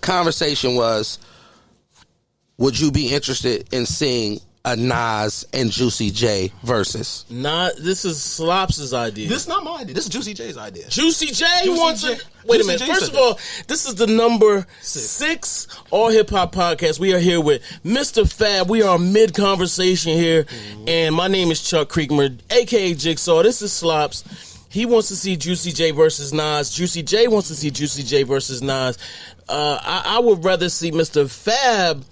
conversation was, would you be interested in seeing a Nas and Juicy J versus? This is Slops' idea. This is not my idea. This is Juicy J's idea. Juicy J wants J. it. Wait a Juicy minute. J First said of all, this is the number 6 All Hip Hop podcast. We are here with Mr. Fab. We are mid conversation here, and my name is Chuck Creekmer, aka Jigsaw. This is Slops. He wants to see Juicy J versus Nas. Juicy J wants to see Juicy J versus Nas. I would rather see Mr. Fab,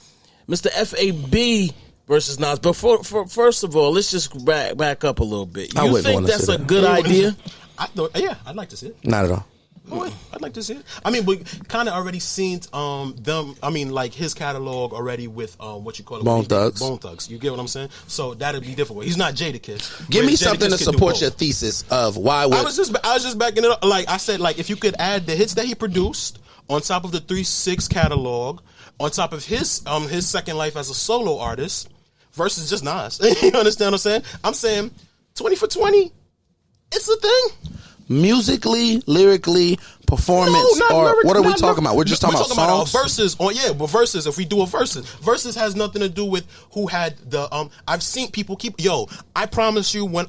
Mr. FAB versus Nas. But first of all, let's just back up a little bit. You think that's a good idea? I'd like to see it. Not at all. Oh, I'd like to see it. I mean, we kind of already seen them. I mean, like his catalog already with what you call it, Bone Thugs. Bone Thugs. You get what I'm saying? So that'd be difficult. He's not Jadakiss. Give me something to support your thesis of why. I was just backing it up. Like I said, like if you could add the hits that he produced on top of the 3-6 catalog, on top of his second life as a solo artist versus just Nas. You understand what I'm saying? I'm saying 20 for 20. It's a thing. Musically, lyrically, performance, what are we talking about? We're just talking about songs? Verses. But verses. If we do a verses has nothing to do with who had the. I've seen people keep. I promise you, when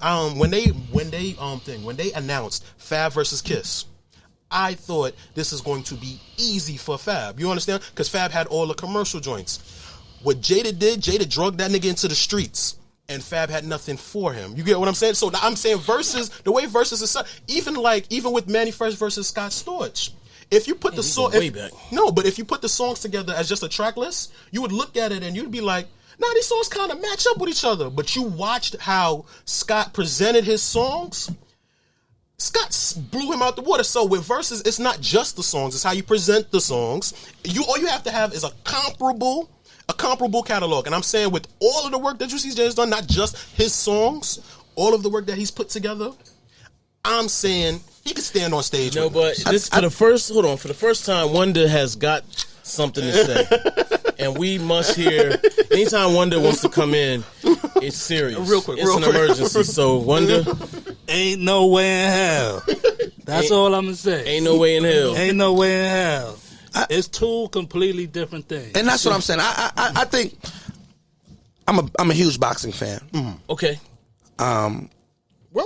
they announced Fab versus Kiss, I thought this is going to be easy for Fab. You understand? Because Fab had all the commercial joints. What Jada did, Jada drugged that nigga into the streets. And Fab had nothing for him. You get what I'm saying? So I'm saying versus, the way versus is even with Manny Fresh versus Scott Storch. If you put if you put the songs together as just a track list, you would look at it and you'd be like, nah, these songs kind of match up with each other. But you watched how Scott presented his songs. Scott blew him out the water. So with verses, it's not just the songs; it's how you present the songs. All you have to have is a comparable catalog. And I'm saying with all of the work that Juicy J has done, not just his songs, all of the work that he's put together, I'm saying he could stand on stage. No, but for the first time, Wonder has got something to say. And we must hear, anytime Wonder wants to come in, it's serious. It's an emergency. So Wonder, ain't no way in hell. That's all I'm going to say. Ain't no way in hell. Ain't no way in hell. It's two completely different things, and that's what I'm saying. I think I'm a huge boxing fan. Okay. Weren't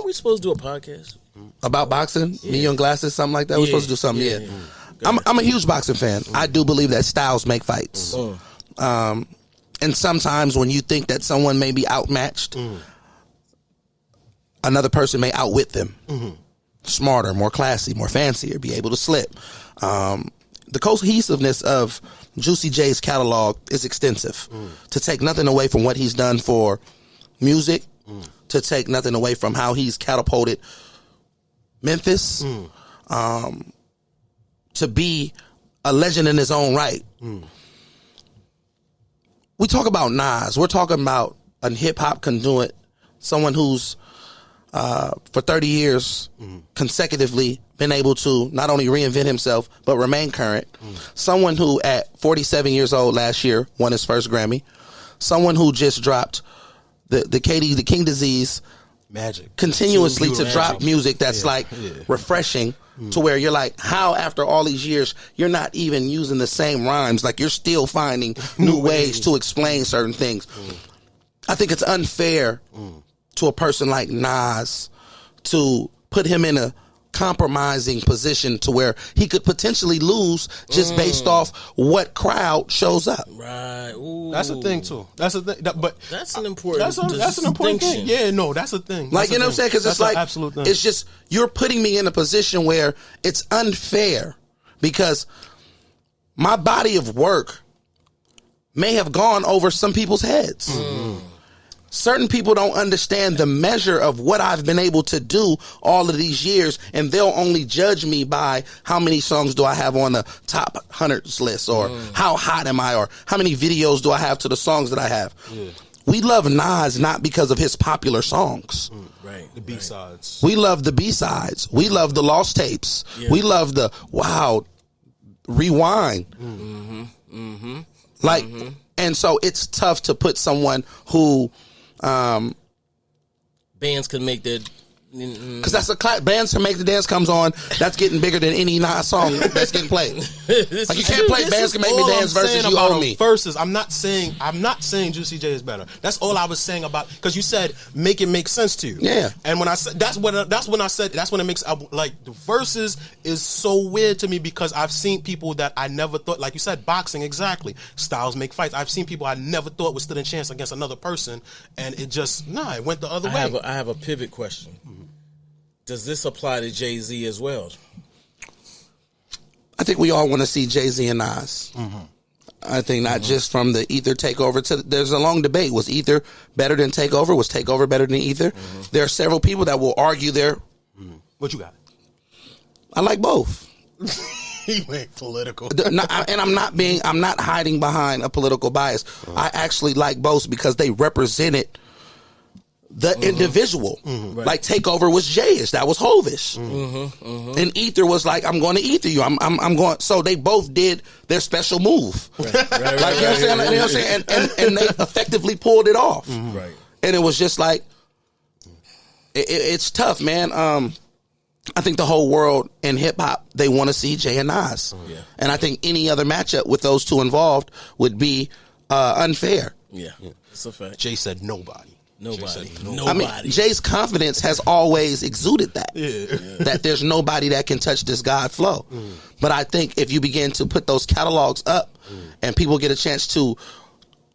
we supposed to do a podcast about boxing? Me, you, and Glasses, something like that. We're supposed to do something. Yeah. I'm a huge boxing fan. I do believe that styles make fights. And sometimes when you think that someone may be outmatched, another person may outwit them. Smarter, more classy, more fancier, be able to slip. The cohesiveness of Juicy J's catalog is extensive. To take nothing away from what he's done for music, to take nothing away from how he's catapulted Memphis, to be a legend in his own right. We talk about Nas. We're talking about a hip-hop conduit, someone who's for 30 years consecutively been able to not only reinvent himself but remain current. Someone who at 47 years old last year won his first Grammy. Someone who just dropped the King Disease Magic continuously to drop music that's refreshing to where you're like, how after all these years you're not even using the same rhymes, like you're still finding new ways to explain certain things. I think it's unfair to a person like Nas to put him in a compromising position to where he could potentially lose just based off what crowd shows up. Right. Ooh. That's a thing too. That's a thing. But that's an important. That's an important thing. Yeah. No, that's a thing. Like, you know what I'm saying? Because it's like absolute thing. It's just you're putting me in a position where it's unfair because my body of work may have gone over some people's heads. Certain people don't understand the measure of what I've been able to do all of these years, and they'll only judge me by how many songs do I have on the top 100s list, or how hot am I, or how many videos do I have to the songs that I have. We love Nas not because of his popular songs. Right. The B-sides. We love the B-sides. We love the lost tapes. We love the wow, rewind. And so it's tough to put someone who bands can make Because that's a Bands Can Make the Dance comes on. That's getting bigger than any Nas song that's getting played. Like you can't play Bands Can Make Me Dance versus You Owe Me. Versus, I'm not saying Juicy J is better. That's all I was saying about, because you said make it make sense to you. Yeah. And when I said that's when it makes, like, the verses is so weird to me because I've seen people that I never thought, like you said, boxing, exactly. Styles make fights. I've seen people I never thought would stood a chance against another person, and it just it went the other way. I have a pivot question. Does this apply to Jay-Z as well? I think we all want to see Jay-Z and Nas. I think not just from the Ether takeover to, there's a long debate. Was Ether better than Takeover? Was Takeover better than Ether? There are several people that will argue there. What you got? I like both. He went political. And I'm not hiding behind a political bias. I actually like both because they represented the individual. Right. Like Takeover was Jay-ish, that was Hove-ish. And Ether was like, I'm going to Ether you. I'm going. So they both did their special move. Like, you know what I'm saying? And they effectively pulled it off. Right. And it was just like, it's tough, man. I think the whole world in hip hop, they want to see Jay and Nas. And I think any other matchup with those two involved would be unfair. Yeah, it's a fact. Jay said nobody. Nobody. I mean, Jay's confidence has always exuded that. That there's nobody that can touch this God flow. But I think if you begin to put those catalogs up and people get a chance to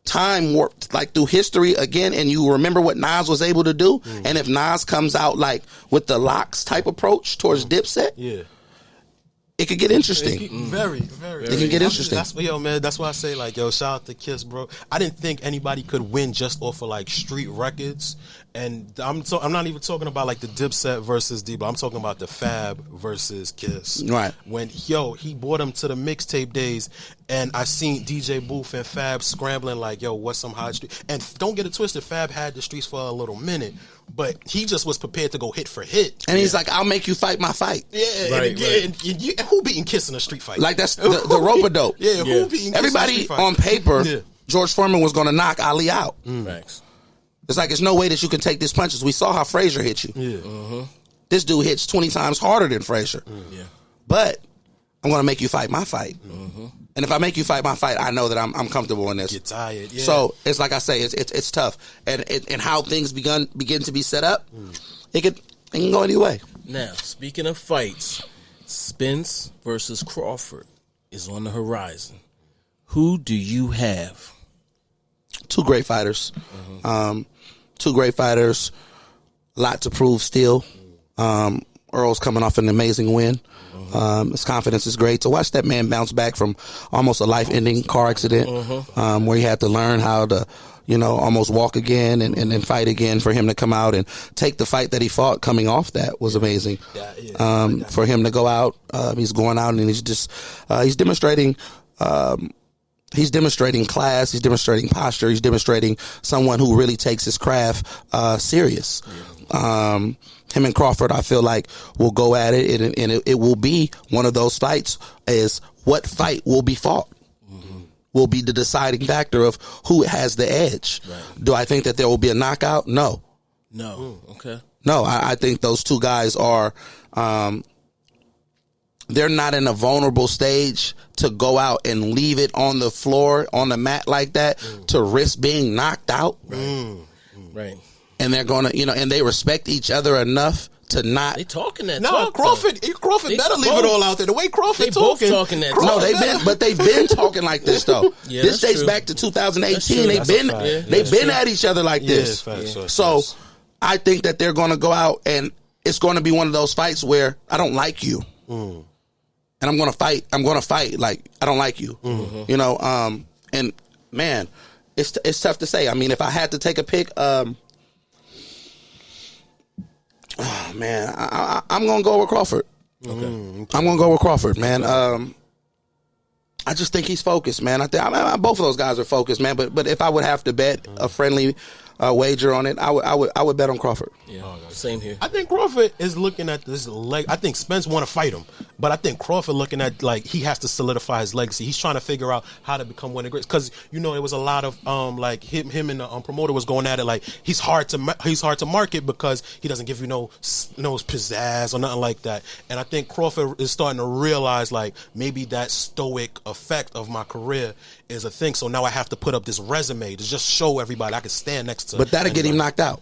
time warp like through history again, and you remember what Nas was able to do, and if Nas comes out like with the Locks type approach towards Dipset, it could get interesting. Very, very. It can get interesting. That's why I say, like, yo, shout out to Kiss, bro. I didn't think anybody could win just off of like street records. And I'm not even talking about like the Dipset versus D-Block. I'm talking about the Fab versus Kiss. Right. When he brought him to the mixtape days, and I seen DJ Booth and Fab scrambling like, yo, what's some hot street? And don't get it twisted, Fab had the streets for a little minute, but he just was prepared to go hit for hit. And he's like, I'll make you fight my fight. Yeah, and who beating Kiss in a street fight? Like that's the rope-a-dope. Who beating Kiss in a Everybody street fight? on paper, George Foreman was going to knock Ali out. Thanks. It's like, there's no way that you can take these punches. We saw how Frazier hit you. This dude hits 20 times harder than Frazier. But I'm going to make you fight my fight. And if I make you fight my fight, I know that I'm comfortable in this. Get tired. Yeah. So it's like I say, it's tough. And how things begin to be set up, it can go any way. Now, speaking of fights, Spence versus Crawford is on the horizon. Who do you have? Two great fighters. Two great fighters. A lot to prove still. Earl's coming off an amazing win. His confidence is great. To watch that man bounce back from almost a life-ending car accident, where he had to learn how to, almost walk again and then fight again, for him to come out and take the fight that he fought coming off that was amazing. For him to go out, he's going out and he's just, he's demonstrating, he's demonstrating class, he's demonstrating posture, he's demonstrating someone who really takes his craft serious. Him and Crawford, I feel like, will go at it, and it will be one of those fights as what fight will be fought. Will be the deciding factor of who has the edge. Do I think that there will be a knockout? No. Okay. No, I think those two guys are, they're not in a vulnerable stage to go out and leave it on the floor, on the mat like that, to risk being knocked out. Right. And they're going to, and they respect each other enough to not. They talking that No, talk. Crawford better leave it all out there. The way Crawford They both talking that No, talk. they've been talking like this though. Yeah, this that's dates true. back to 2018. That's true. They've been at each other like this. So I think that they're going to go out, and it's going to be one of those fights where I don't like you, and I'm going to fight. I'm going to fight like I don't like you. And man, it's tough to say. I mean, if I had to take a pick, oh man, I'm gonna go with Crawford. Okay. I'm gonna go with Crawford, man. I just think he's focused, man. I think both of those guys are focused, man. But if I would have to bet a friendly wager on it, I would bet on Crawford. Yeah, same here. I think Crawford is looking at this leg. I think Spence want to fight him. But I think Crawford looking at like he has to solidify his legacy. He's trying to figure out how to become one of the greats because there was a lot of like him and the promoter was going at it like he's hard to market because he doesn't give you no pizzazz or nothing like that. And I think Crawford is starting to realize like maybe that stoic effect of my career is a thing. So now I have to put up this resume to just show everybody I can stand next to. But that'll get him knocked out.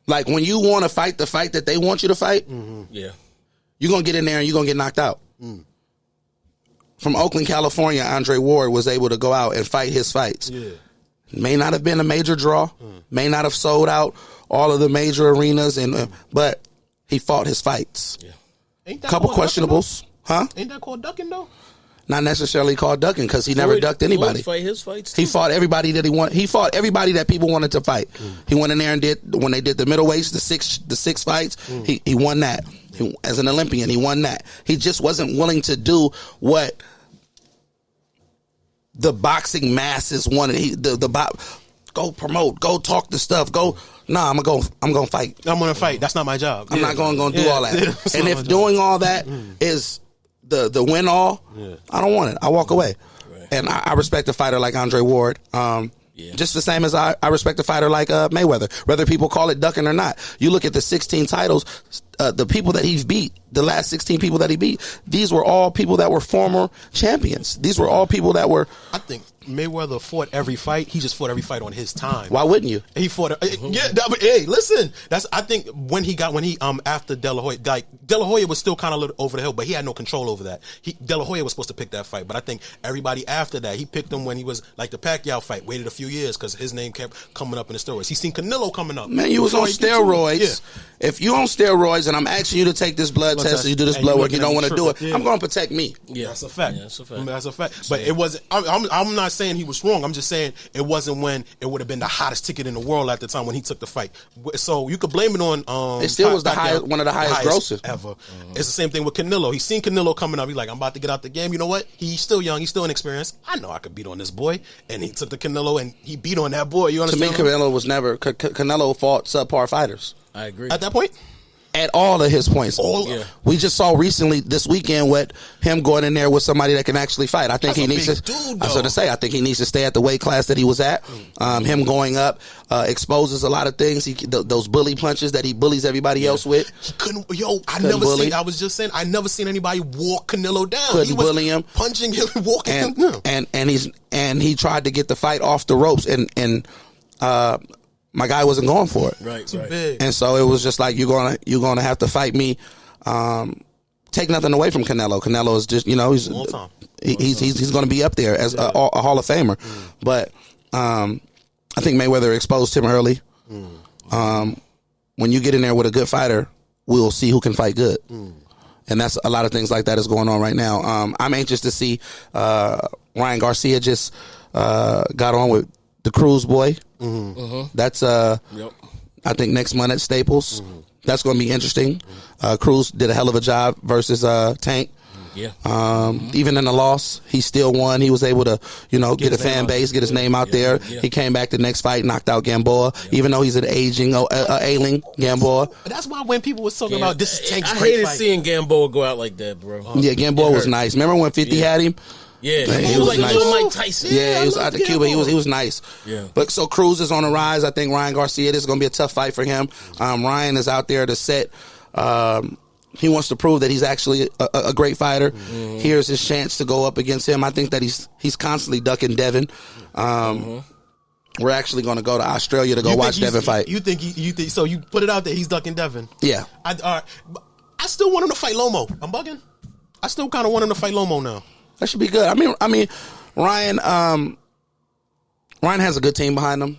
Like when you want to fight the fight that they want you to fight, yeah. You're going to get in there and you're going to get knocked out. From Oakland, California, Andre Ward was able to go out and fight his fights. Yeah. May not have been a major draw, may not have sold out all of the major arenas, but he fought his fights. Yeah. Ain't that Couple called questionables. ducking, Ain't that called ducking, though? Not necessarily called ducking because he never ducked anybody. Floyd fight his fights He fought everybody that he wanted. He fought everybody that people wanted to fight. He went in there and when they did the middleweights, the six fights, he won that. As an Olympian, he won that. He just wasn't willing to do what the boxing masses wanted. Go promote, go talk the stuff, go. Nah, I'm gonna fight. I'm gonna fight. That's not my job. I'm not gonna do all that. And if doing all that is the win all, I don't want it. I walk away. Right. And I respect a fighter like Andre Ward. Just the same as I respect a fighter like Mayweather, whether people call it ducking or not. You look at the 16 titles, the people that he's beat, the last 16 people that he beat, these were all people that were former champions. These were all people that were. I think Mayweather fought every fight. He just fought every fight on his time. Why wouldn't you? He fought. Hey, listen. I think when he after De La Hoya, like De La Hoya was still kind of over the hill, but he had no control over that. De La Hoya was supposed to pick that fight, but I think everybody after that, he picked him when he was like the Pacquiao fight. Waited a few years because his name kept coming up in the steroids. He seen Canelo coming up. Man, you was on steroids. Yeah. If you on steroids and I'm asking you to take this blood test, and you do this blood work, you don't want to do it. I'm going to protect me. Yeah, that's a fact. Yeah, that's a fact. But it wasn't. I'm not saying he was wrong. I'm just saying it wasn't when it would have been the hottest ticket in the world at the time when he took the fight. So you could blame it on. It still was one of the highest grosses ever. It's the same thing with Canelo. He's seen Canelo coming up. He's like, I'm about to get out the game. You know what? He's still young. He's still inexperienced. I know I could beat on this boy. And he took the Canelo and he beat on that boy. You understand? To me, Canelo was never. Canelo fought subpar fighters. I agree. At that point? At all of his points. Yeah. We just saw recently this weekend with him going in there with somebody that can actually fight. I think That's he needs to. Dude, I was going to say, I think he needs to stay at the weight class that he was at. Him going up exposes a lot of things. Those bully punches that he bullies everybody else with. He couldn't. I was just saying, I never seen anybody walk Canelo down. He was bully him, punching him, walking him down. And he tried to get the fight off the ropes and my guy wasn't going for it. Right. Big. And so it was just like, you're gonna have to fight me. Take nothing away from Canelo. Canelo is just, he's going to be up there as a Hall of Famer. But I think Mayweather exposed him early. When you get in there with a good fighter, we'll see who can fight good. And that's a lot of things like that is going on right now. I'm anxious to see Ryan Garcia just got on with the Cruz boy. That's I think next month at Staples. That's going to be interesting. Cruz did a hell of a job versus Tank. Yeah. Even in the loss, he still won. He was able to, get a fan base, get his name out there. Yeah. He came back the next fight, knocked out Gamboa, even though he's an ailing Gamboa. But that's why when people was talking about this is Tank's I great hated fight. seeing Gamboa go out like that, bro. Yeah, Gamboa was nice. Remember when 50 had him? Yeah, Man, he was like nice. little Mike Tyson. Yeah, he was out the Cuba. He was nice. Yeah. But so Cruz is on the rise. I think Ryan Garcia, this is going to be a tough fight for him. Ryan is out there to set. He wants to prove that he's actually a great fighter. Here's his chance to go up against him. I think that he's constantly ducking Devin. We're actually going to go to Australia to go watch Devin fight. You think so? You put it out there. He's ducking Devin. Yeah. I still want him to fight Lomo. I'm bugging. I still kind of want him to fight Lomo now. That should be good. I mean, Ryan has a good team behind him.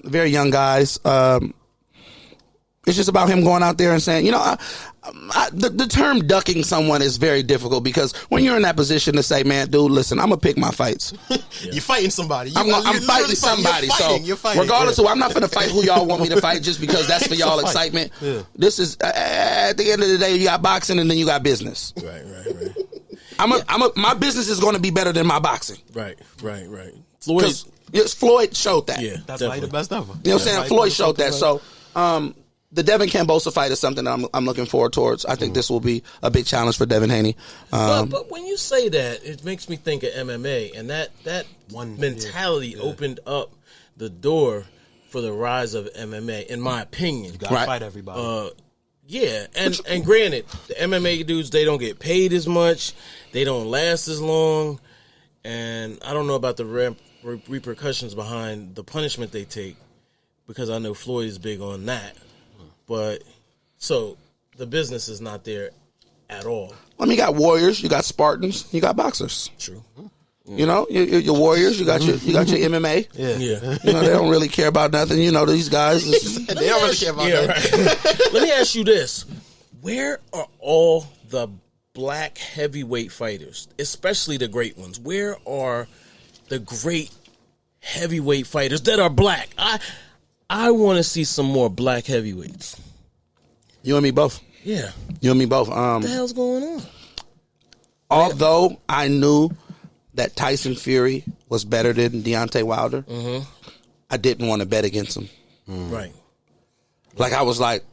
Very young guys. It's just about him going out there and saying, the term ducking someone is very difficult because when you're in that position to say, man, dude, listen, I'm gonna pick my fights. You're fighting somebody. I'm fighting somebody. You're fighting. So regardless of, I'm not gonna fight who y'all want me to fight just because that's for y'all excitement. Yeah. This is at the end of the day, you got boxing and then you got business. Right. My business is going to be better than my boxing. Right. Floyd showed that. Yeah, That's why he's the best ever. You know what I'm saying? Floyd showed that. So, the Devin Kambosos fight is something that I'm looking forward towards. I think this will be a big challenge for Devin Haney. But when you say that, it makes me think of MMA, and that one mentality opened up the door for the rise of MMA, in my opinion. You gotta fight everybody. Yeah, and granted, the MMA dudes, they don't get paid as much, they don't last as long, and I don't know about the repercussions behind the punishment they take, because I know Floyd is big on that. But so the business is not there at all. I mean, you got warriors, you got Spartans, you got boxers. True. You know, your warriors, you got your MMA. Yeah. You know, they don't really care about nothing. You know, these guys, they don't really care about nothing. Right. Let me ask you this: where are all the black heavyweight fighters, especially the great ones? Where are the great heavyweight fighters that are black? I want to see some more black heavyweights. You and me both. Yeah. You and me both. What the hell's going on? Although I knew that Tyson Fury was better than Deontay Wilder, I didn't want to bet against him. Right. Like, I was like,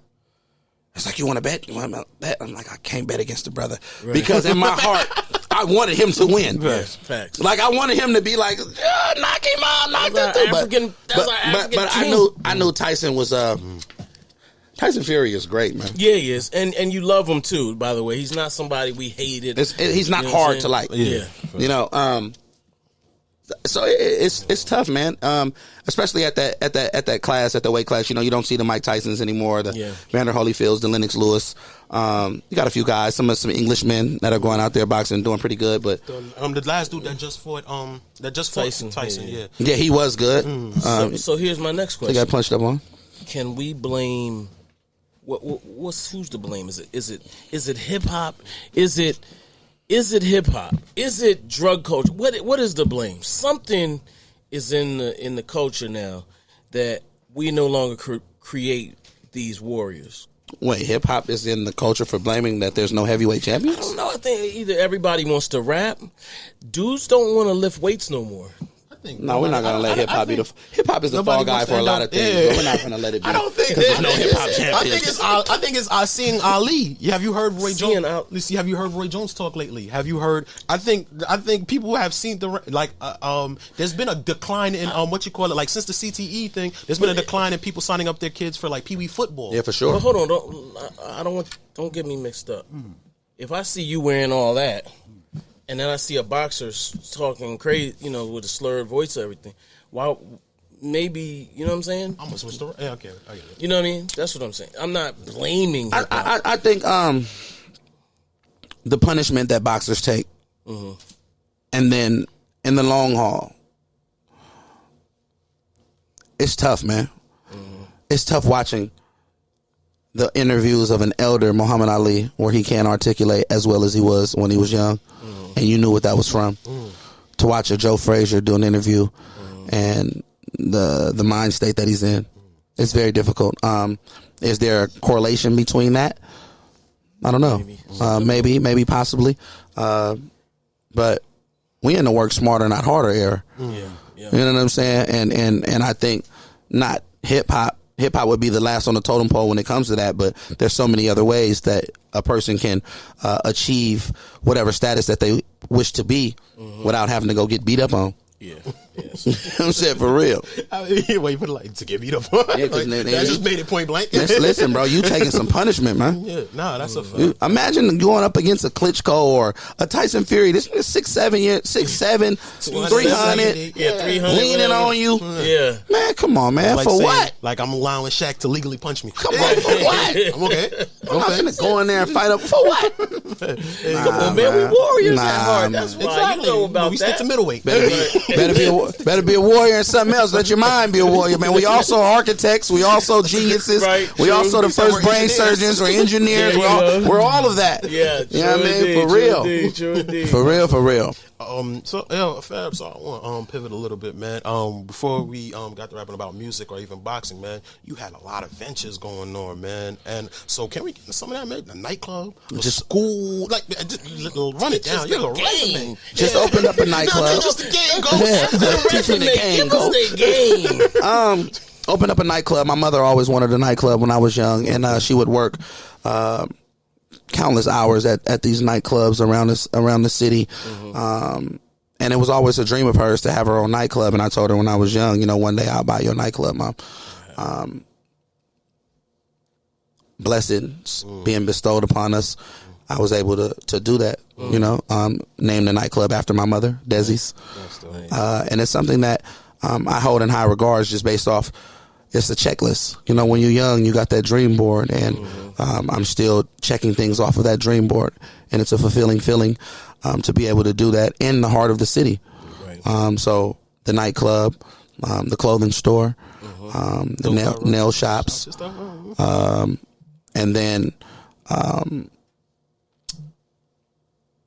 it's like, you want to bet? You want to bet? I'm like, I can't bet against the brother. Right. Because in my heart, I wanted him to win. Yes, facts. Like, I wanted him to be like, knock him out, knock that through. But I knew Tyson was Tyson Fury is great, man. Yeah, he is, and you love him too. By the way, he's not somebody we hated. He's not hard to like. Yeah, you know. So it's tough, man. Especially at that class, at the weight class. You know, you don't see the Mike Tysons anymore. The Vander Holyfields, the Lennox Lewis. You got a few guys, some Englishmen that are going out there boxing, doing pretty good. But the last dude that just fought Tyson. Yeah, he was good. So here's my next question. He got punched up on. Can we blame? Who's to blame? Is it hip hop? Is it hip hop? Is it drug culture? What is the blame? Something is in the culture now that we no longer create these warriors. Wait, hip hop is in the culture for blaming that there's no heavyweight champions? I don't know. I think either everybody wants to rap. Dudes don't want to lift weights no more. No, we're not gonna let hip hop be the hip hop is the fall guy for a lot of things. But we're not gonna let it be. I don't think there's no hip hop champions. I think it's seeing Ali. Have you heard Roy Jones? Have you heard Roy Jones talk lately? Have you heard? I think people have seen there's been a decline in like since the CTE thing. There's been a decline in people signing up their kids for like pee-wee football. Yeah, for sure. But hold on, don't get me mixed up. If I see you wearing all that, and then I see a boxer talking crazy, you know, with a slurred voice and everything. Why? Maybe, you know what I'm saying? I'm gonna switch the. Yeah, okay, I get it. You know what I mean? That's what I'm saying. I'm not blaming. I think the punishment that boxers take, and then in the long haul, it's tough, man. It's tough watching the interviews of an elder Muhammad Ali where he can't articulate as well as he was when he was young. And you knew what that was from. To watch a Joe Frazier do an interview and the mind state that he's in, it's very difficult. Is there a correlation between that? I don't know. Maybe, possibly. But we in the work smarter, not harder era. Yeah. You know what I'm saying? And I think not hip hop. Hip hop would be the last on the totem pole when it comes to that, but there's so many other ways that a person can achieve whatever status that they wish to be without having to go get beat up on. Yeah. I'm saying for real. Wait, you put it like to get beat up on? Yeah, like, that just made it point blank. Listen, bro, you taking some punishment, man. Yeah, that's a fact. Imagine going up against a Klitschko or a Tyson Fury. This is 6'7", 300, 300, leaning on you. Yeah, man, come on, man. Like for saying, what? Like I'm allowing Shaq to legally punch me. Come on, for what? I'm okay. I'm not gonna go in there and fight up for what? Come on, man. We warriors at heart. That's why exactly. you know about we that. stick to middleweight. Better be a warrior and something else. Let your mind be a warrior, man. We also architects. We also geniuses. Right, we also the first brain surgeons or engineers. We're all of that. Yeah, you know what I mean? True indeed. For real. So Fab, so I want to pivot a little bit, man. Before we got to rapping about music or even boxing, man, you had a lot of ventures going on, man. And so can we get into some of that, man? The nightclub, just school, like just run it down. You have a resume. Just open up a nightclub. Just the game goes. Teach me the game. Give us the game. opened up a nightclub. My mother always wanted a nightclub when I was young, and she would work countless hours at these nightclubs around the city. And it was always a dream of hers to have her own nightclub. And I told her when I was young, you know, one day I'll buy your nightclub, Mom. Blessings being bestowed upon us, I was able to do that, you know, name the nightclub after my mother, Desi's. And it's something that I hold in high regards just based off, it's a checklist. You know, when you're young, you got that dream board, and I'm still checking things off of that dream board. And it's a fulfilling feeling to be able to do that in the heart of the city. So the nightclub, the clothing store, the nail shops, and then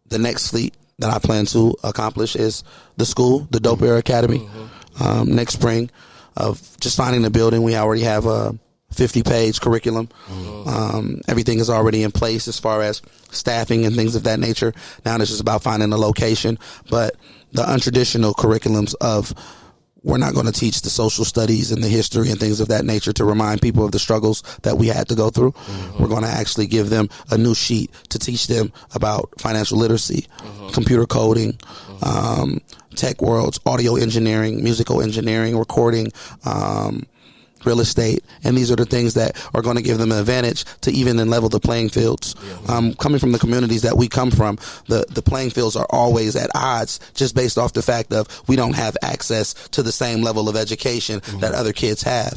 the next fleet that I plan to accomplish is the school, the Dope Era Academy, next spring. Of just finding the building. We already have a 50-page curriculum. Everything is already in place as far as staffing and things of that nature. Now it's just about finding a location. But the untraditional curriculums of, we're not going to teach the social studies and the history and things of that nature to remind people of the struggles that we had to go through. We're going to actually give them a new sheet to teach them about financial literacy, computer coding, tech worlds, audio engineering, musical engineering, recording, real estate. And these are the things that are going to give them an advantage to even then level the playing fields. Coming from the communities that we come from, the playing fields are always at odds just based off the fact of we don't have access to the same level of education that other kids have.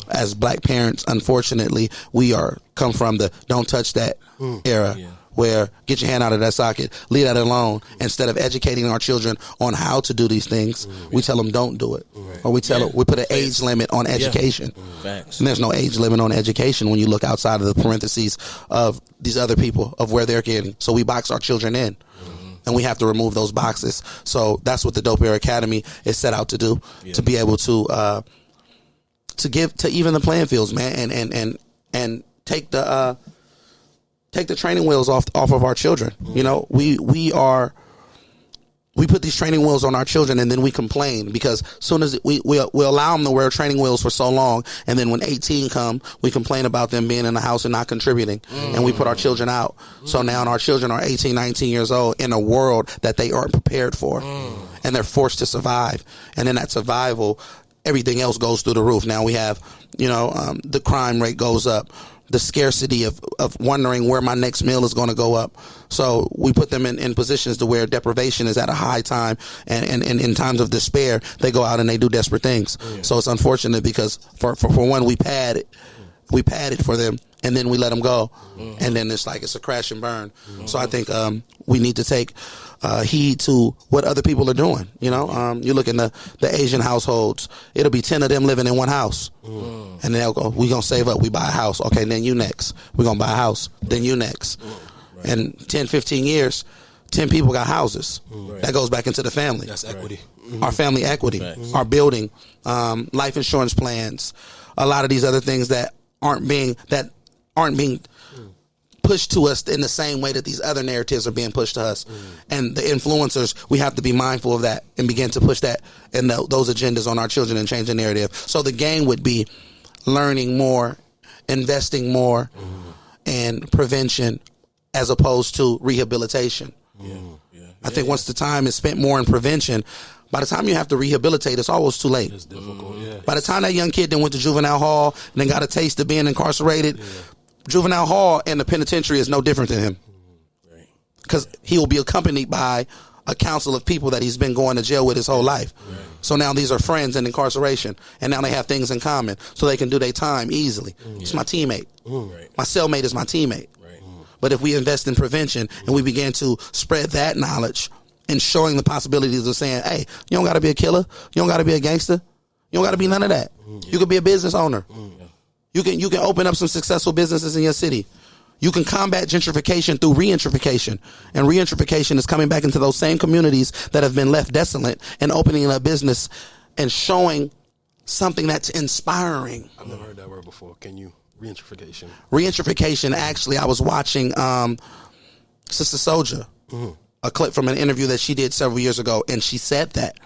As black parents, unfortunately, we come from the don't touch that era. Where get your hand out of that socket, leave that alone. Instead of educating our children on how to do these things, we tell them don't do it, or we tell them, we put an age limit on education. And there's no age limit on education when you look outside of the parentheses of these other people of where they're getting. So we box our children in, and we have to remove those boxes. So that's what the Dope Era Academy is set out to do, to be able to give to even the playing fields, man, and take the training wheels off of our children. You know, we put these training wheels on our children, and then we complain because soon as we allow them to wear training wheels for so long, and then when 18 come, we complain about them being in the house and not contributing, and we put our children out. So now our children are 18, 19 years old in a world that they aren't prepared for, and they're forced to survive. And in that survival, everything else goes through the roof. Now we have, the crime rate goes up. The scarcity of wondering where my next meal is going to go up. So we put them in positions to where deprivation is at a high time, and in times of despair, they go out and they do desperate things. So it's unfortunate because for one, we pad it for them, and then we let them go. And then it's a crash and burn. So I think we need to take heed to what other people are doing. You look in the Asian households, it'll be 10 of them living in one house. And they'll go, we're going to save up, we buy a house. Okay, then you next. We're going to buy a house. Then you next. And 10, 15 years, 10 people got houses. That goes back into the family. That's equity. Our family equity, our building, life insurance plans, a lot of these other things that aren't being pushed to us in the same way that these other narratives are being pushed to us. And the influencers, we have to be mindful of that and begin to push that and those agendas on our children and change the narrative. So the game would be learning more, investing more in prevention as opposed to rehabilitation. I think once the time is spent more in prevention, by the time you have to rehabilitate, it's almost too late. It's difficult, By the time that young kid then went to juvenile hall and then got a taste of being incarcerated, juvenile hall and the penitentiary is no different than him. Because he will be accompanied by a council of people that he's been going to jail with his whole life. So now these are friends in incarceration, and now they have things in common, so they can do their time easily. It's my teammate. My cellmate is my teammate. But if we invest in prevention and we begin to spread that knowledge and showing the possibilities of saying, hey, you don't got to be a killer. You don't got to be a gangster. You don't got to be none of that. You could be a business owner. You can open up some successful businesses in your city. You can combat gentrification through regentrification. And regentrification is coming back into those same communities that have been left desolate and opening up business and showing something that's inspiring. I've never heard that word before. Can you? Regentrification. Regentrification, actually, I was watching Sister Soldier, a clip from an interview that she did several years ago, and she said that.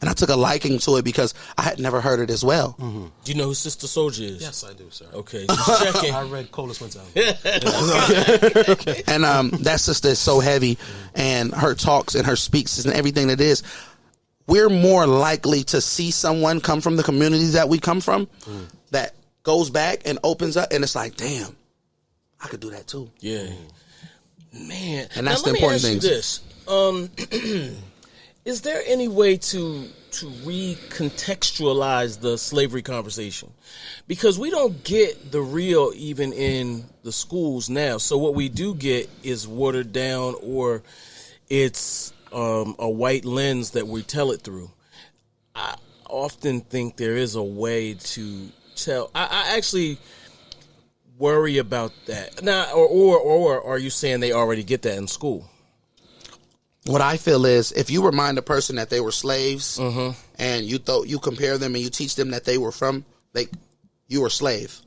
And I took a liking to it because I had never heard it as well. Do you know who Sister Soldier is? Yes, I do, sir. Okay, just checking. I read Coldest Winter. And that sister is so heavy, and her talks and her speaks and everything that is. We're more likely to see someone come from the communities that we come from that goes back and opens up, and it's like, damn, I could do that too. Yeah, man. And that's now, the important thing. This. Is there any way to recontextualize the slavery conversation? Because we don't get the real even in the schools now. So what we do get is watered down, or it's a white lens that we tell it through. I often think there is a way to tell. I actually worry about that. Now, or are you saying they already get that in school? What I feel is if you remind a person that they were slaves and you compare them and you teach them that they were you were a slave.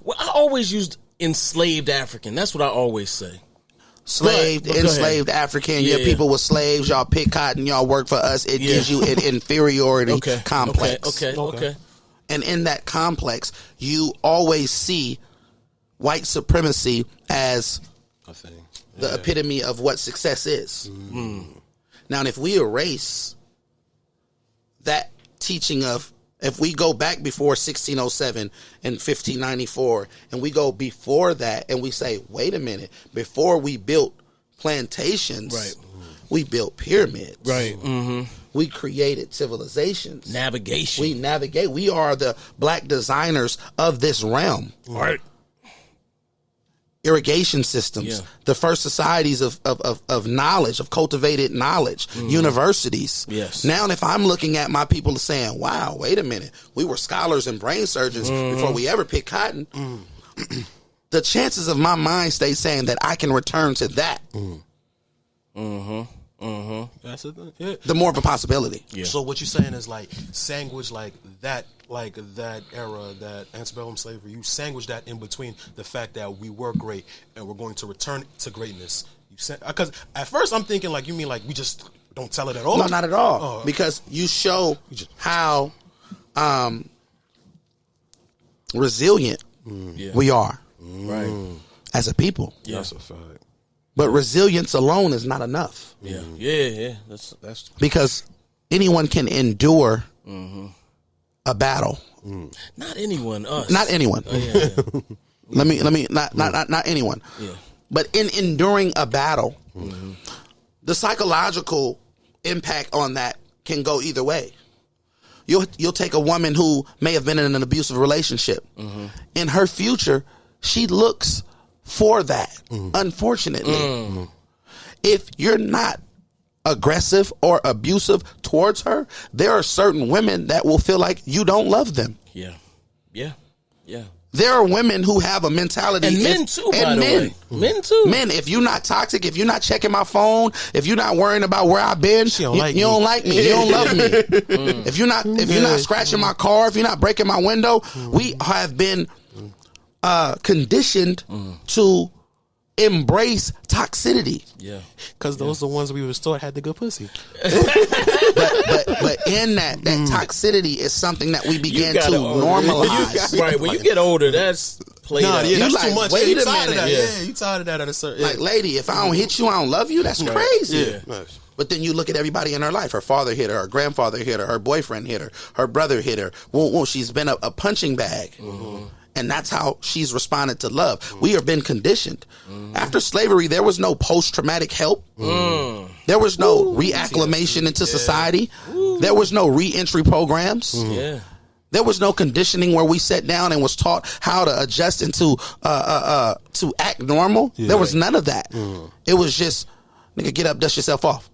Well, I always used enslaved African. That's what I always say. Enslaved African. Your people were slaves. Y'all pick cotton. Y'all work for us. It gives you an inferiority complex. Okay. And in that complex, you always see white supremacy as the epitome of what success is. Now, if we erase that teaching of, if we go back before 1607 and 1594, and we go before that and we say, wait a minute, before we built plantations, we built pyramids. We created civilizations. Navigation. We navigate. We are the black designers of this realm. Right. Irrigation systems, the first societies of knowledge, of cultivated knowledge, universities. Yes. Now, if I'm looking at my people saying, wow, wait a minute, we were scholars and brain surgeons before we ever picked cotton, the chances of my mind state saying that I can return to that, That's the thing. Yeah. the more of a possibility. Yeah. So what you're saying is like sandwich that era, that antebellum slavery, you sandwich that in between the fact that we were great and we're going to return to greatness. Because at first I'm thinking like, you mean like we just don't tell it at all? No, not at all. Because you show how resilient we are as a people. That's a fact. But resilience alone is not enough. Yeah. That's Because anyone can endure a battle. not anyone. Us. Not anyone. Let me not anyone. Yeah. But in enduring a battle, the psychological impact on that can go either way. You'll take a woman who may have been in an abusive relationship. In her future, she looks for that, unfortunately. If you're not aggressive or abusive towards her, there are certain women that will feel like you don't love them. Yeah. There are women who have a mentality. And men too, by the way. Men too. Men, if you're not toxic, if you're not checking my phone, if you're not worrying about where I've been, you don't like me. You don't love me. If you're not scratching my car, if you're not breaking my window, we have been conditioned to embrace toxicity. Yeah. Because those are the ones we were taught had the good pussy. But in that toxicity is something that we began to normalize. Right. When you get older, that's played out. Yeah, that's like, too much. wait You a tired of minute. that. Yeah, you tired of that at a certain. Like, lady, if I don't hit you, I don't love you. That's crazy. Yeah. But then you look at everybody in her life. Her father hit her. Her grandfather hit her. Her boyfriend hit her. Her brother hit her. Well, she's been a punching bag. And that's how she's responded to love. We have been conditioned. After slavery, there was no post-traumatic help. There was no reacclimation into society. There was no re-entry programs. There was no conditioning where we sat down and was taught how to adjust and to act normal. There was none of that. It was just, nigga, get up, dust yourself off.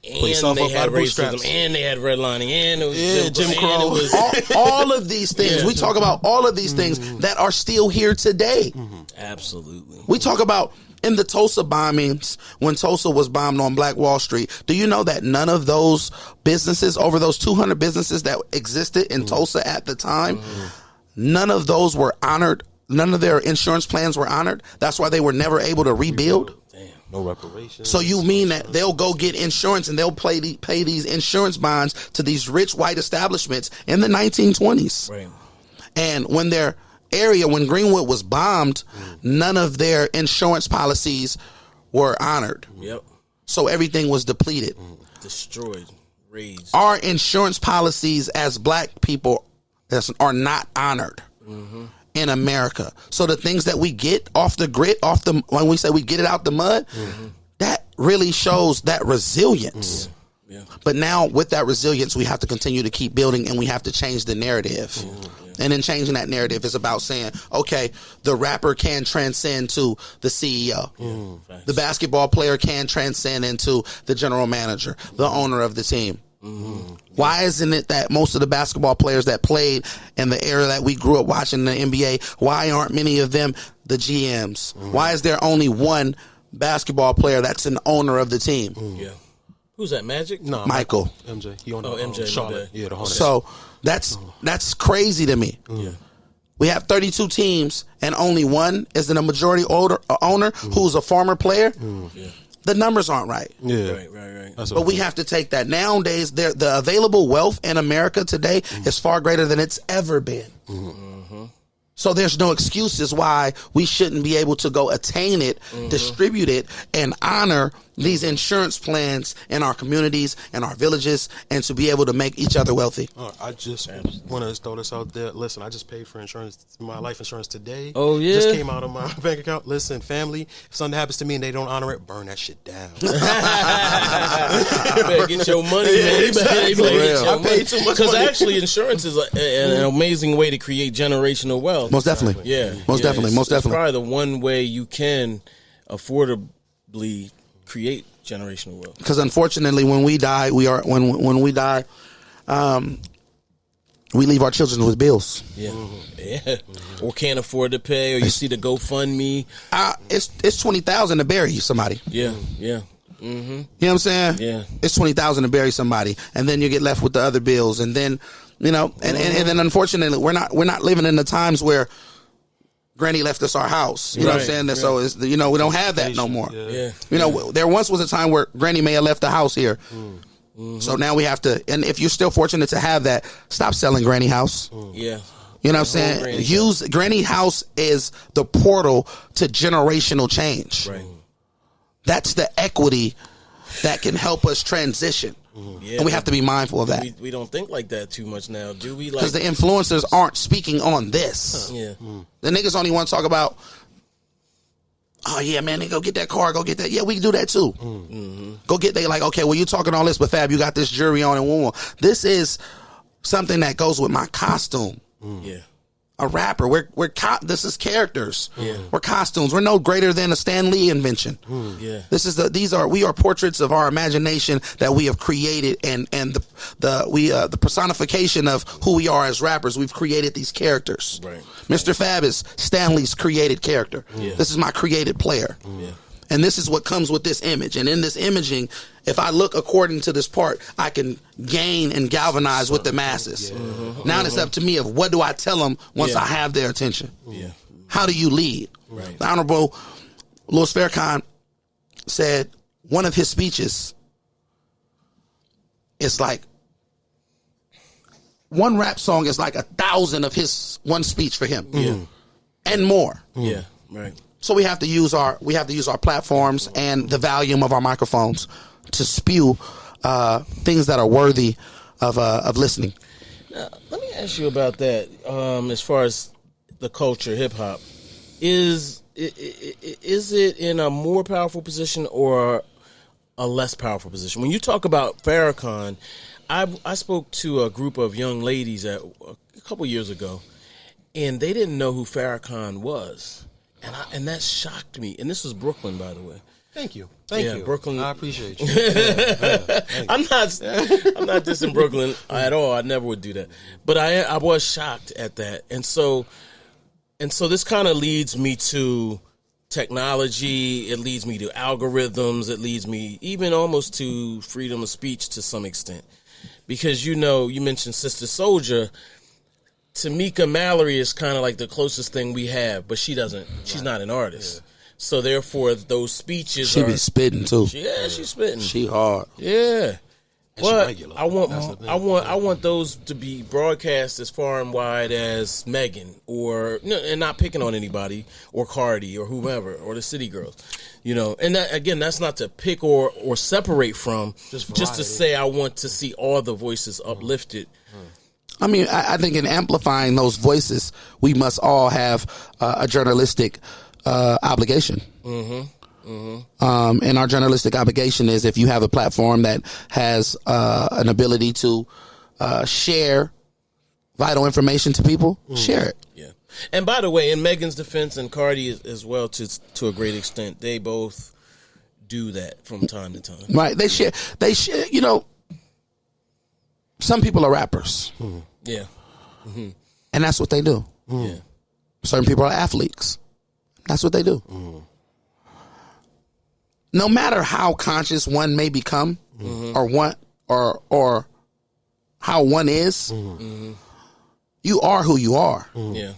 And they had racism, and they had redlining, and it was Jim Crow. All of these things. We talk about all of these things that are still here today. Absolutely. We talk about in the Tulsa bombings, when Tulsa was bombed on Black Wall Street. Do you know that none of those businesses, over those 200 businesses that existed in Tulsa at the time, none of those were honored? None of their insurance plans were honored. That's why they were never able to rebuild. No reparations. So you mean that they'll go get insurance and they'll pay these insurance bonds to these rich white establishments in the 1920s. Right. And when when Greenwood was bombed, none of their insurance policies were honored. Yep. So everything was depleted. Destroyed. Razed. Our insurance policies as black people are not honored in America. So the things that we get off the grit, when we say we get it out the mud, that really shows that resilience. Yeah. But now with that resilience, we have to continue to keep building, and we have to change the narrative. And in changing that narrative is about saying, okay, the rapper can transcend to the CEO. The basketball player can transcend into the general manager, the owner of the team. Why isn't it that most of the basketball players that played in the era that we grew up watching the NBA, why aren't many of them the GMs? Why is there only one basketball player that's an owner of the team? Yeah. Who's that, Magic? No, Michael. MJ. He on MJ, Charlotte. Yeah, the Hornets. So that's crazy to me. Yeah. We have 32 teams and only one is the majority owner who's a former player. Yeah. The numbers aren't right. Yeah. Right. But we have to take that. Nowadays, the available wealth in America today is far greater than it's ever been. So there's no excuses why we shouldn't be able to go attain it, distribute it, and honor these insurance plans in our communities and our villages, and to be able to make each other wealthy. I just want to throw this out there. Listen, I just paid for insurance, my life insurance today. Oh, yeah? Just came out of my bank account. Listen, family, if something happens to me and they don't honor it, burn that shit down. You better get your money, man. You better get your money. I paid too much Because money. actually, insurance is an amazing way to create generational wealth. Most definitely. Yeah. Most definitely. It's Most definitely. probably the one way you can affordably create generational wealth. Because unfortunately, when we die, we leave our children with bills. Yeah. Yeah. Or can't afford to pay, or you see the GoFundMe. It's $20,000 to bury somebody. Yeah. You know what I'm saying? Yeah. It's $20,000 to bury somebody, and then you get left with the other bills, and then and then unfortunately we're not living in the times where Granny left us our house. You know what I'm saying? So it's, we don't have that no more. Yeah. There once was a time where Granny may have left the house here. So now we have to, and if you're still fortunate to have that, stop selling Granny house. Yeah. You know what I'm saying? Use Granny house is the portal to generational change. Right. That's the equity that can help us transition. Yeah, and we have to be mindful of that. We don't think like that too much now, do we? Because the influencers aren't speaking on this. Yeah. The niggas only want to talk about, oh yeah, man, they go get that car, go get that. Yeah, we can do that too. Go get, they like, okay, well, you talking all this, but Fab, you got this jewelry on and one. This is something that goes with my costume. Yeah. A rapper, this is characters. Yeah. We're costumes. We're no greater than a Stan Lee invention. Yeah. We are portraits of our imagination that we have created, and the personification of who we are as rappers. We've created these characters. Right. Mr. Fab is Stan Lee's created character. Yeah. This is my created player. Yeah. And this is what comes with this image. And in this imaging, if I look according to this part, I can gain and galvanize with the masses. Now it's up to me of what do I tell them once I have their attention. Yeah. How do you lead? Right. The Honorable Louis Farrakhan said one of his speeches is like, one rap song is like 1,000 of his one speech for him. Yeah. And more. Yeah. Right. So we have to use our platforms and the volume of our microphones to spew things that are worthy of listening. Now, let me ask you about that. As far as the culture, hip hop, is it in a more powerful position or a less powerful position? When you talk about Farrakhan, I spoke to a group of young ladies a couple years ago, and they didn't know who Farrakhan was. And that shocked me. And this was Brooklyn, by the way. Thank you. Thank you. Brooklyn. I appreciate you. I'm not dissing Brooklyn at all. I never would do that. But I was shocked at that. And so this kind of leads me to technology. It leads me to algorithms. It leads me even almost to freedom of speech to some extent. Because, you mentioned Sister Soldier. Tamika Mallory is kind of like the closest thing we have, but she's not an artist. Yeah. So therefore, those speeches She be spitting too. she's spitting. She hard. Yeah. But regular. I want those to be broadcast as far and wide as Megan and not picking on anybody or Cardi or whomever or the City Girls, And that, again, that's not to pick or separate from, just to say I want to see all the voices uplifted. I mean, I think in amplifying those voices, we must all have a journalistic obligation. And our journalistic obligation is, if you have a platform that has an ability to share vital information to people, share it. Yeah. And by the way, in Megan's defense and Cardi as well, to a great extent, they both do that from time to time. Right. They share, some people are rappers. Yeah. And that's what they do. Yeah. Certain people are athletes. That's what they do. No matter how conscious one may become, or how one is, you are who you are. Yeah.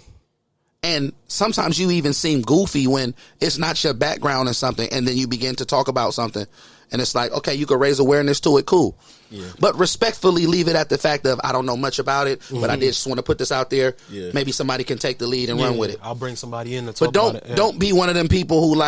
And sometimes you even seem goofy when it's not your background or something, and then you begin to talk about something, and it's like, okay, you could raise awareness to it, cool. Yeah. But respectfully leave it at the fact of, I don't know much about it, but I just want to put this out there. Yeah. Maybe somebody can take the lead and run with it. I'll bring somebody in to talk about it. But don't be one of them people who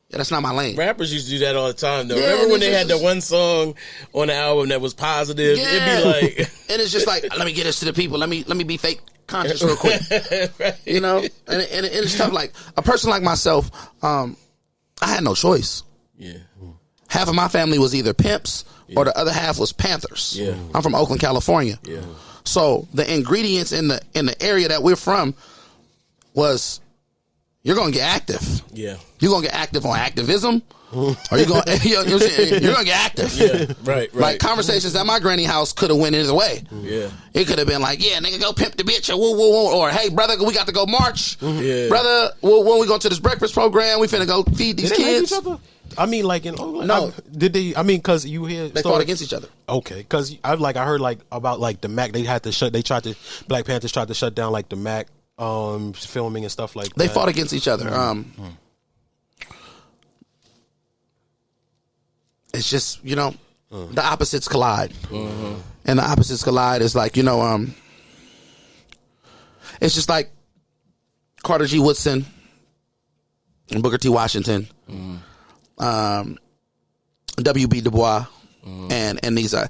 that's not my lane. Rappers used to do that all the time, though. Yeah, remember when they had that one song on the album that was positive? Yeah. It'd be like, and it's just like, let me get this to the people. Let me be fake conscious real quick. Right. And it's tough. Like a person like myself, I had no choice. Yeah. Half of my family was either pimps or the other half was Panthers. Yeah. I'm from Oakland, California. Yeah. So the ingredients in the area that we're from was, you're gonna get active. Yeah. You're gonna get active on activism, or you're gonna you're gonna get active. Yeah. Right. Like conversations at my granny house could have went either way. Yeah. It could have been like, yeah, nigga, go pimp the bitch, or woo woo woo, or hey brother, we got to go march. Yeah. Brother, when we go to this breakfast program, we finna go feed these kids. I mean, like in Oakland, no, did they? I mean, because you hear they fought against each other. Okay, because I heard like about like the Mac. Black Panthers tried to shut down like the Mac filming and stuff like that. They fought against each other. It's just the opposites collide, and the opposites collide is like it's just like Carter G. Woodson and Booker T. Washington. W.B. Du Bois, and these are,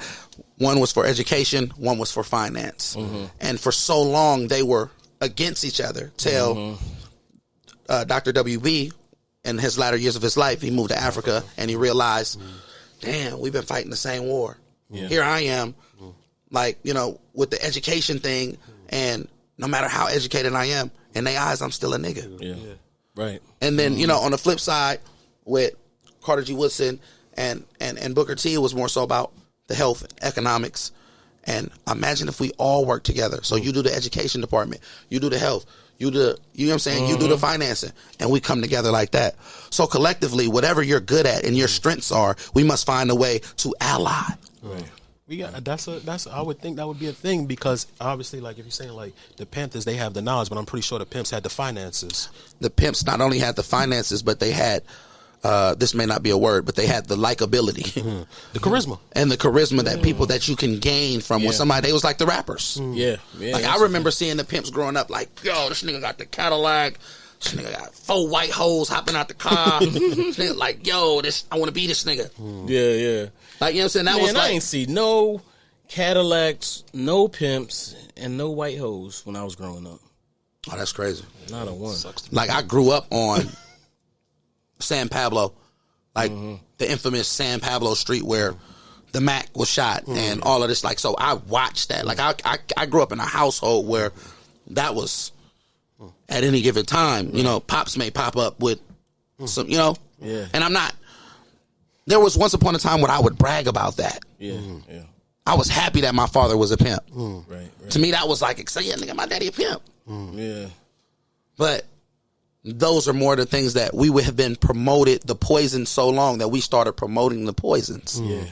one was for education, one was for finance, and for so long they were against each other till Dr. W.B. in his latter years of his life, he moved to Africa and he realized, damn, we've been fighting the same war. Yeah. Here I am, with the education thing, and no matter how educated I am, in their eyes, I'm still a nigga. Yeah. Right. And then on the flip side, with Carter G. Woodson and Booker T, it was more so about the health, economics, and imagine if we all work together. So you do the education department, you do the health, you know what I'm saying, you do the financing, and we come together like that. So collectively, whatever you're good at and your strengths are, we must find a way to ally. Right. That's I would think that would be a thing, because obviously, like if you're saying like the Panthers, they have the knowledge, but I'm pretty sure the Pimps had the finances. The Pimps not only had the finances, but they had this may not be a word, but they had the likability, the charisma, and the charisma that people that you can gain from when somebody, they was like the rappers. Like I remember seeing the Pimps growing up, like, yo, this nigga got the Cadillac, this nigga got 4 white hoes hopping out the car. This nigga like, yo, I want to be this nigga. Yeah. Like, you know what I'm saying? That was like, I ain't see no Cadillacs, no Pimps, and no white hoes when I was growing up. Oh, that's crazy. Not a one. Like I grew up on San Pablo, like the infamous San Pablo street where the Mac was shot and all of this. Like, so I watched that. Like I grew up in a household where that was at any given time. Pops may pop up with some, and I'm not. There was once upon a time when I would brag about that. Yeah. I was happy that my father was a pimp. Right. To me, that was like, yeah, nigga, my daddy a pimp. Yeah. But those are more the things that we would have been promoted the poison so long that we started promoting the poisons. Yeah.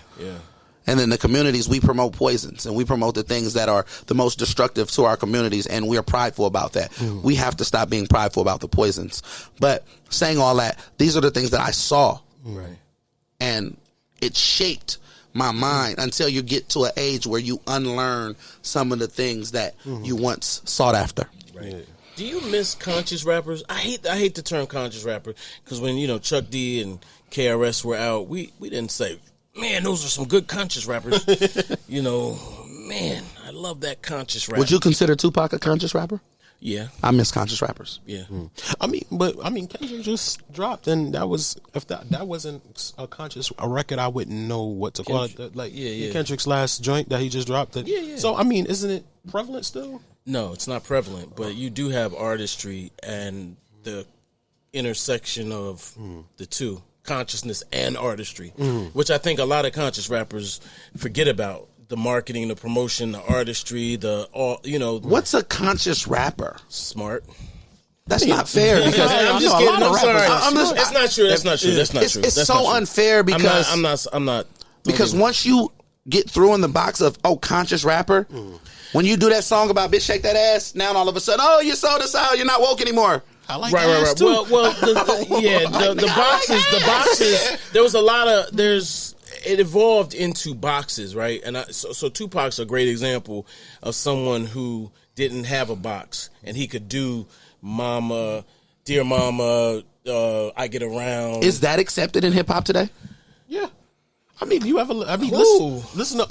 And then the communities, we promote poisons and we promote the things that are the most destructive to our communities. And we are prideful about that. We have to stop being prideful about the poisons. But saying all that, these are the things that I saw. Right. And it shaped my mind until you get to an age where you unlearn some of the things that you once sought after. Right. Yeah. Do you miss conscious rappers? I hate the term conscious rapper because when, you know, Chuck D and KRS were out, we didn't say, man, those are some good conscious rappers. You know, man, I love that conscious rap. Would you consider Tupac a conscious rapper? Yeah. I miss conscious rappers. Yeah. I mean, Kendrick just dropped, and that was, if that wasn't a conscious record, I wouldn't know what to call it. Like, Kendrick's last joint that he just dropped. So, I mean, isn't it prevalent still? No, it's not prevalent, but you do have artistry and the intersection of the two, consciousness and artistry, which I think a lot of conscious rappers forget about. The marketing, the promotion, the artistry, What's a conscious rapper? Smart. That's not fair because I'm just kidding. I'm sorry. It's not true. That's not true. That's not true. It's so unfair because I'm not. Because once you get through in the box of conscious rapper, when you do that song about bitch shake that ass, now all of a sudden, you sold us out, you're not woke anymore. I like right. Too. Well, the boxes. There was a lot of it evolved into boxes, right? And so Tupac's a great example of someone who didn't have a box and he could do Mama, Dear Mama, I Get Around. Is that accepted in hip hop today? Yeah. I mean, listen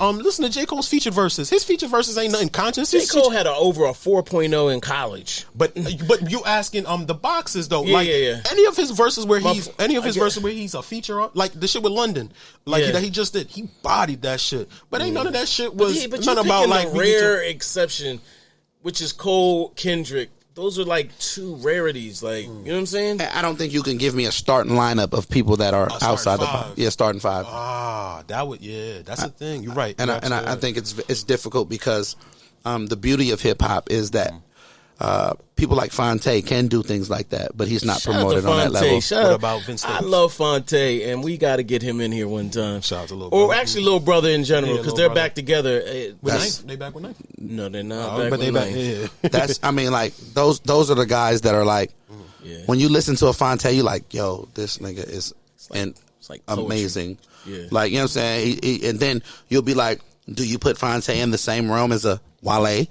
to J. Cole's featured verses. His featured verses ain't nothing conscious. J. Cole had over a 4.0 in college. But you asking the boxes though, any of his verses where he's a feature on, like the shit with London, that he just did, he bodied that shit. But ain't none of that shit was none about like the rare exception, which is Cole, Kendrick. Those are like two rarities, like you know what I'm saying. I don't think you can give me a starting lineup of people that are outside the box. Yeah, starting five. That's the thing. You're right. And I think it's difficult because the beauty of hip hop is that people like Fonte can do things like that, but he's not promoted on that level. What about Vince Staples? I love Fonte, and we got to get him in here one time. Shout out to Lil Brother. Or actually Lil Brother in general, because they're back together. They back with Knife? No, they're not back with Knife. That's, I mean, like, those are the guys that are like, when you listen to a Fonte, you like, yo, this nigga is like amazing. Yeah. Like, you know what I'm saying? And then you'll be like, do you put Fonte in the same realm as a Wale?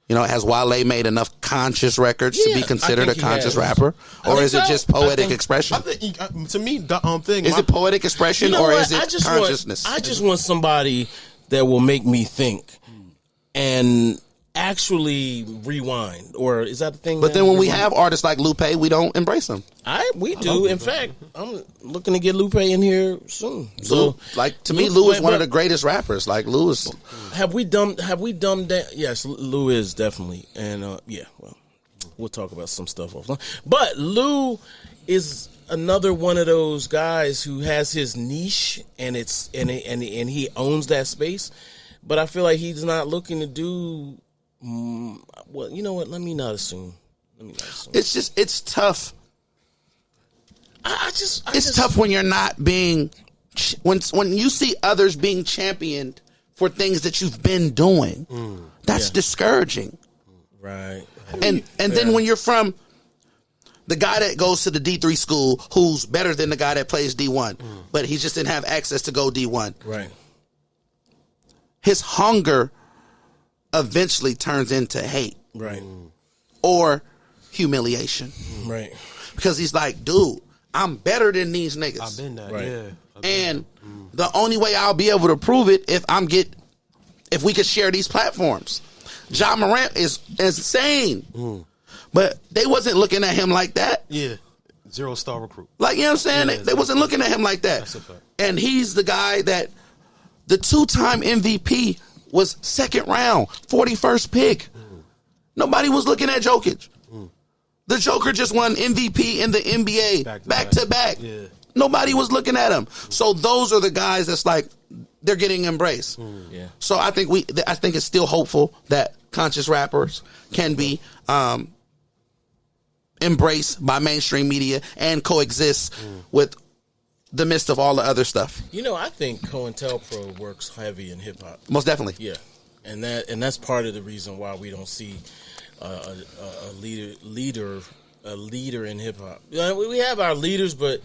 You know, has Wale made enough conscious records to be considered a conscious rapper? Or is it just poetic expression? I think, to me, the thing... Is it poetic expression or is it consciousness? I just want somebody that will make me think and actually rewind. Or is that the thing? But then when we have artists like Lupe, we don't embrace them. We do. In fact, I'm looking to get Lupe in here soon. So, to me, Lou is one of the greatest rappers. Like, Lou is... Have we dumbed down? Yes, Lou is definitely. And, we'll talk about some stuff offline. But Lou is another one of those guys who has his niche, and he owns that space. But I feel like he's not looking to do... well, you know what? Let me not assume. It's just, it's tough. It's tough when you're not being, when you see others being championed for things that you've been doing. That's discouraging. Right. And then when you're from the guy that goes to the D3 school who's better than the guy that plays D1, but he just didn't have access to go D1. Right. His hunger eventually turns into hate. Right. Or humiliation. Right. Because he's like, dude, I'm better than these niggas. I've been that, right. And the only way I'll be able to prove it if we could share these platforms. Ja Morant is insane. But they wasn't looking at him like that. Yeah. 0-star recruit. Like, you know what I'm saying? They wasn't looking at him like that. That's a fact. And he's the guy that the 2-time MVP was second round, 41st pick. Nobody was looking at Jokic. The Joker just won MVP in the NBA back to back. Yeah. Nobody was looking at him. So those are the guys that's like, they're getting embraced. Yeah. So I think it's still hopeful that conscious rappers can be embraced by mainstream media and coexist with the midst of all the other stuff. You know, I think COINTELPRO works heavy in hip hop. Most definitely. Yeah, and that's part of the reason why we don't see a leader in hip hop. We have our leaders, but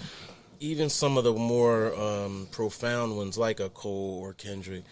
even some of the more profound ones, like a Cole or Kendrick,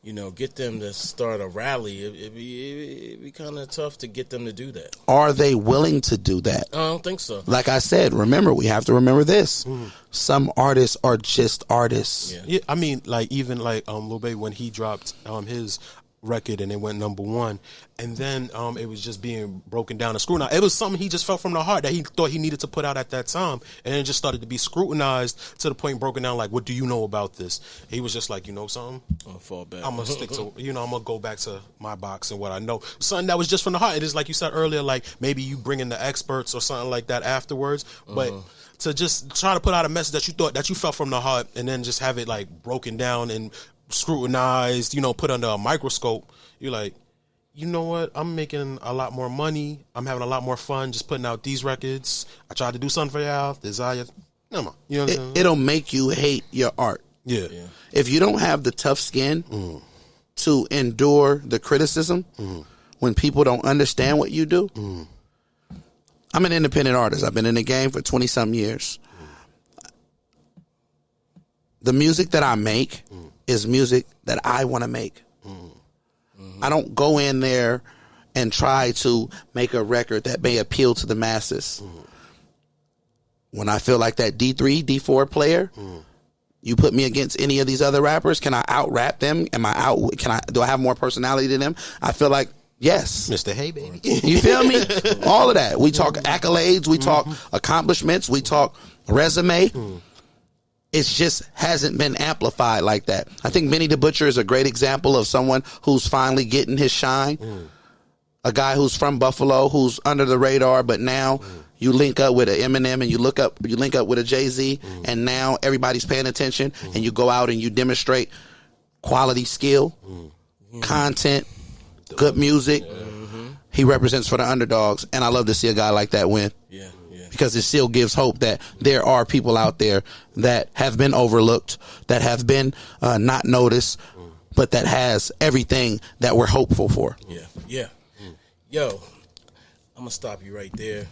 you know, get them to start a rally. It'd be kind of tough to get them to do that. Are they willing to do that? I don't think so. Like I said, remember, we have to remember this. Some artists are just artists. Yeah, I mean, like even like Lil Baby when he dropped his record and it went #1, and then it was just being broken down and scrutinized. It was something he just felt from the heart that he thought he needed to put out at that time, and it just started to be scrutinized to the point broken down. Like, what do you know about this? He was just like, you know something, I'll fall back. I'm gonna stick to, I'm gonna go back to my box and what I know. Something that was just from the heart. It is like you said earlier, like maybe you bring in the experts or something like that afterwards, but to just try to put out a message that you thought that you felt from the heart, and then just have it like broken down and scrutinized, you know, put under a microscope. You're like, you know what? I'm making a lot more money. I'm having a lot more fun just putting out these records. I tried to do something for y'all. Desire, no, you know what I'm saying? It'll make you hate your art. Yeah. If you don't have the tough skin to endure the criticism when people don't understand what you do. I'm an independent artist. I've been in the game for 20-some years. The music that I make is music that I want to make. I don't go in there and try to make a record that may appeal to the masses. When I feel like that D3, D4 player, you put me against any of these other rappers, can I out-rap them? Do I have more personality than them? I feel like, yes. Mr. Hey, baby. You feel me? All of that. We talk accolades, we talk accomplishments, we talk resume. It just hasn't been amplified like that. I think Benny the Butcher is a great example of someone who's finally getting his shine. A guy who's from Buffalo, who's under the radar, but now you link up with an Eminem and you link up with a Jay-Z, and now everybody's paying attention, and you go out and you demonstrate quality skill, content, good music. He represents for the underdogs, and I love to see a guy like that win. Yeah. Because it still gives hope that there are people out there that have been overlooked, that have been not noticed, but that has everything that we're hopeful for. Yeah. Yo, I'm gonna stop you right there.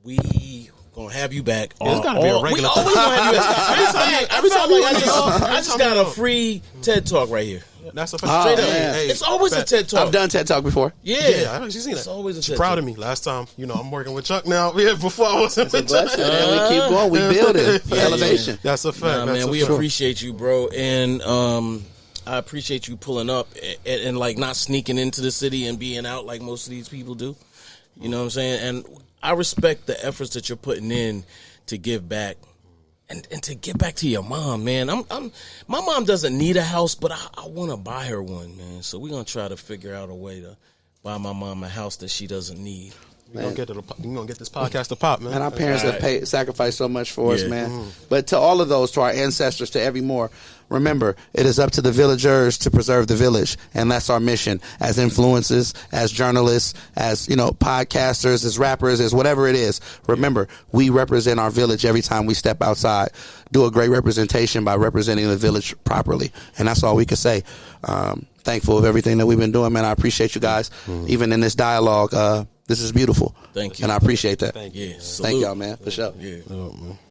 We gonna have you back. It's gotta be a regular. We always gonna have you back. Every time I just got a free TED Talk right here. That's a Straight up. Hey, It's always a TED Talk. I've done TED Talk before. Yeah, I've actually seen it. It's always a She's TED proud Talk. of me. Last time, you know, I'm working with Chuck now. Yeah, before I wasn't with Chuck. Man, we keep going. We building for elevation. That's a fact. Nah, That's man, a we fact. appreciate you, bro, and I appreciate you pulling up and like not sneaking into the city and being out like most of these people do. You know what I'm saying? And I respect the efforts that you're putting in to give back. And to get back to your mom, man. My mom doesn't need a house, but I want to buy her one, man. So we're gonna try to figure out a way to buy my mom a house that she doesn't need. We're gonna get this podcast to pop, man. And our parents have sacrificed so much for us, Yeah. man. But to all of those, to our ancestors, to every more, remember, it is up to the villagers to preserve the village. And that's our mission as influencers, as journalists, as, you know, podcasters, as rappers, as whatever it is. Remember, we represent our village every time we step outside. Do a great representation by representing the village properly. And that's all we can say. Thankful of everything that we've been doing, man. I appreciate you guys. Even in this dialogue, this is beautiful. Thank you. And I appreciate that. Yeah, Thank salute. y'all, man, for sure. Yeah. Oh, man.